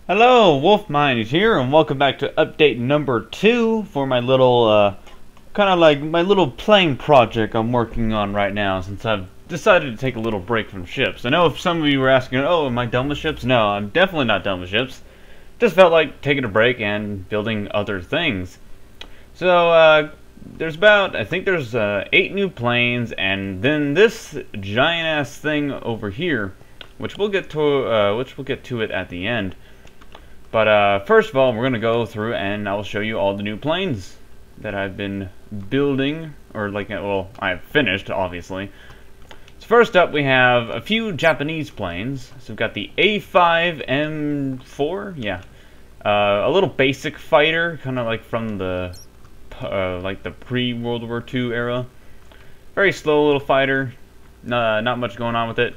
Hello, Wolfmine is here, and welcome back to update number 2 for my little, kind of like my little plane project I'm working on right now, since I've decided to take a little break from ships. I know if some of you were asking, oh, am I done with ships? No, I'm definitely not done with ships. Just felt like taking a break and building other things. So, there's about, I think there's 8 new planes, and then this giant-ass thing over here, which we'll get to it at the end. But first of all, we're going to go through and I'll show you all the new planes that I've been building, or like, well, I've finished, obviously. So first up, we have a few Japanese planes. So we've got the A5M4, yeah. A little basic fighter, kind of like from the, the pre-World War II era. Very slow little fighter, not much going on with it.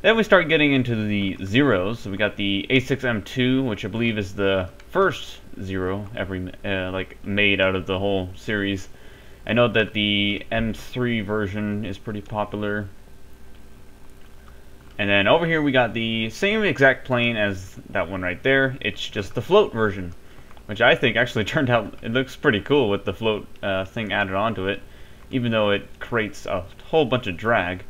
Then we start getting into the Zeros. So we got the A6M2, which I believe is the first Zero ever made out of the whole series. I know that the M3 version is pretty popular. And then over here we got the same exact plane as that one right there. It's just the float version, which I think actually turned out, it looks pretty cool with the float thing added onto it, even though it creates a whole bunch of drag.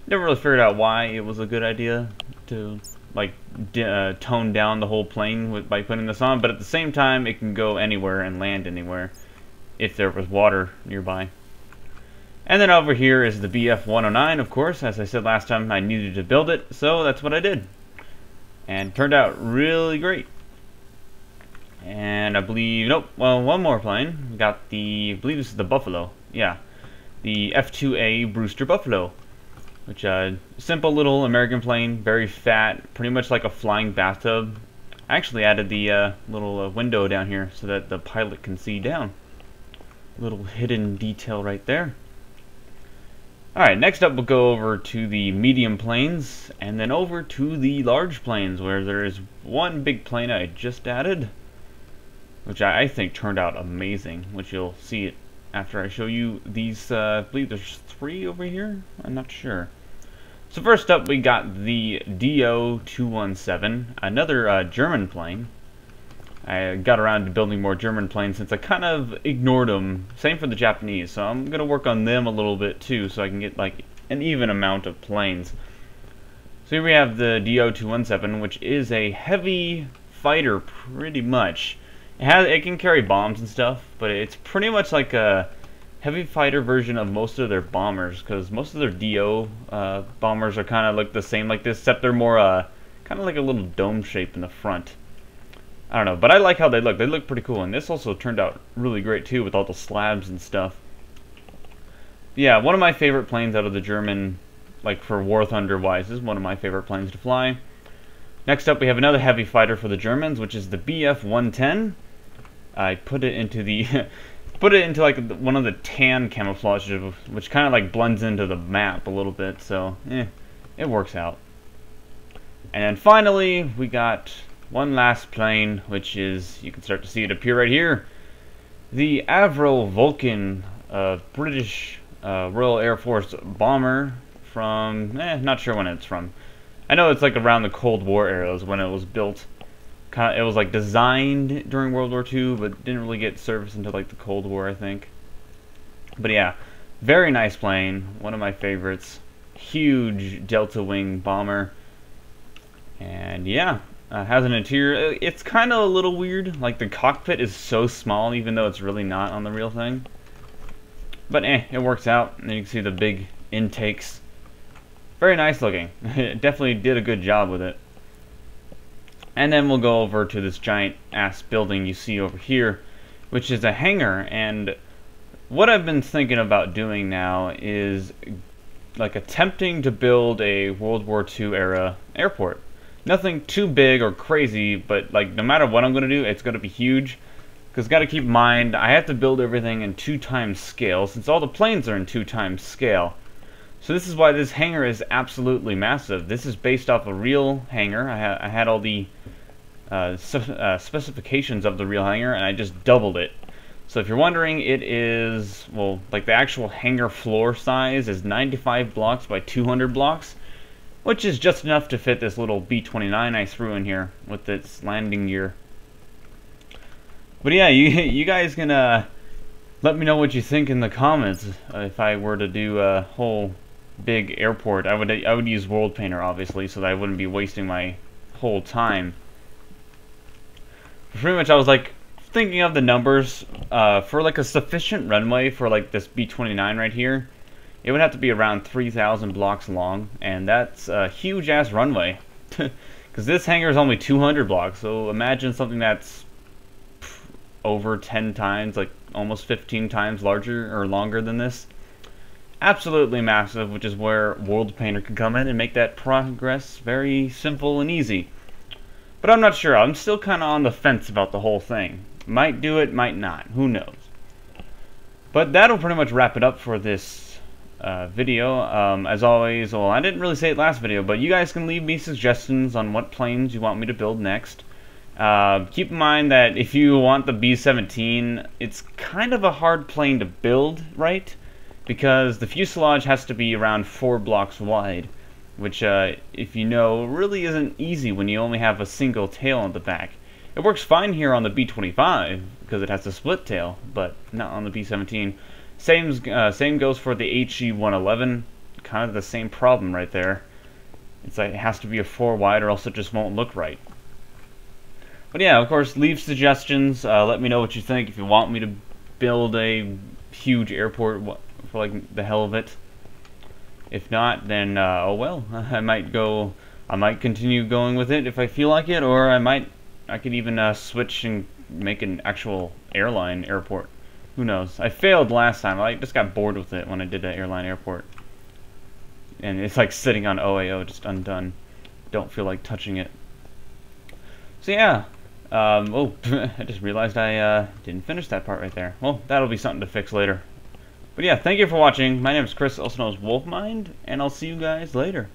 Never really figured out why it was a good idea to like tone down the whole plane by putting this on, but at the same time it can go anywhere and land anywhere if there was water nearby. And then over here is the BF-109, of course. As I said last time, I needed to build it, so that's what I did. And it turned out really great. And I believe, nope, well, one more plane. We got the, I believe this is the Buffalo. Yeah, the F-2A Brewster Buffalo. Which, simple little American plane, very fat, pretty much like a flying bathtub. I actually added the little window down here so that the pilot can see down. Little hidden detail right there. Alright, next up we'll go over to the medium planes, and then over to the large planes, where there is one big plane I just added, which I think turned out amazing, which you'll see it after I show you these. I believe there's 3 over here? I'm not sure. So first up we got the DO-217, another German plane. I got around to building more German planes since I kind of ignored them. Same for the Japanese, so I'm going to work on them a little bit too so I can get like an even amount of planes. So here we have the DO-217, which is a heavy fighter pretty much. It can carry bombs and stuff, but it's pretty much like a heavy fighter version of most of their bombers, because most of their DO bombers are kind of look the same like this, except they're more kind of like a little dome shape in the front. I don't know, but I like how they look. They look pretty cool, and this also turned out really great too with all the slabs and stuff. Yeah, one of my favorite planes out of the German, like for War Thunder wise, is one of my favorite planes to fly. Next up we have another heavy fighter for the Germans, which is the BF-110. I put it into the like one of the tan camouflages, which kind of like blends into the map a little bit, so it works out. And then finally we got one last plane, which is, you can start to see it appear right here, the Avro Vulcan, British Royal Air Force bomber from, not sure when it's from. I know it's like around the Cold War eras when it was built. It was like designed during World War II, but didn't really get service until like the Cold War, I think. But yeah, very nice plane, one of my favorites. Huge delta wing bomber. And yeah, has an interior. It's kind of a little weird. Like the cockpit is so small, even though it's really not on the real thing. But it works out. And you can see the big intakes. Very nice looking. It definitely did a good job with it. And then we'll go over to this giant ass building you see over here, which is a hangar. And what I've been thinking about doing now is like attempting to build a World War II era airport. Nothing too big or crazy, but like no matter what I'm going to do, it's going to be huge. Because got to keep in mind, I have to build everything in 2x scale, since all the planes are in 2x scale. So this is why this hangar is absolutely massive. This is based off a real hangar. I had all the specifications of the real hangar, and I just doubled it. So if you're wondering, it is, well, like the actual hangar floor size is 95 blocks by 200 blocks. which is just enough to fit this little B-29 I threw in here with its landing gear. But yeah, you guys can let me know what you think in the comments. If I were to do a whole big airport, I would use World Painter obviously, so that I wouldn't be wasting my whole time. Pretty much, I was like thinking of the numbers for like a sufficient runway for like this B-29 right here. It would have to be around 3,000 blocks long, and that's a huge ass runway. Because this hangar is only 200 blocks, so imagine something that's over 10 times, like almost 15 times larger or longer than this. Absolutely massive, which is where World Painter can come in and make that progress very simple and easy. But I'm not sure. I'm still kind of on the fence about the whole thing. Might do it, might not. Who knows? But that'll pretty much wrap it up for this video. As always, well, I didn't really say it last video, but you guys can leave me suggestions on what planes you want me to build next. Keep in mind that if you want the B-17, it's kind of a hard plane to build, right? Because the fuselage has to be around 4 blocks wide, which, if you know, really isn't easy when you only have a single tail on the back. It works fine here on the B-25 because it has a split tail, but not on the B-17. Same goes for the HE-111. Kind of the same problem right there. It's like it has to be a 4 wide or else it just won't look right. But yeah, of course, leave suggestions. Let me know what you think. If you want me to build a huge airport for like the hell of it. If not, then oh well. I might continue going with it if I feel like it, or I could even switch and make an actual airline airport. Who knows? I failed last time. I just got bored with it when I did that airline airport, and it's like sitting on OAO, just undone. Don't feel like touching it. So yeah. Oh, I just realized I didn't finish that part right there. Well, that'll be something to fix later. But yeah, thank you for watching. My name is Chris, also known as Wolfmind, and I'll see you guys later.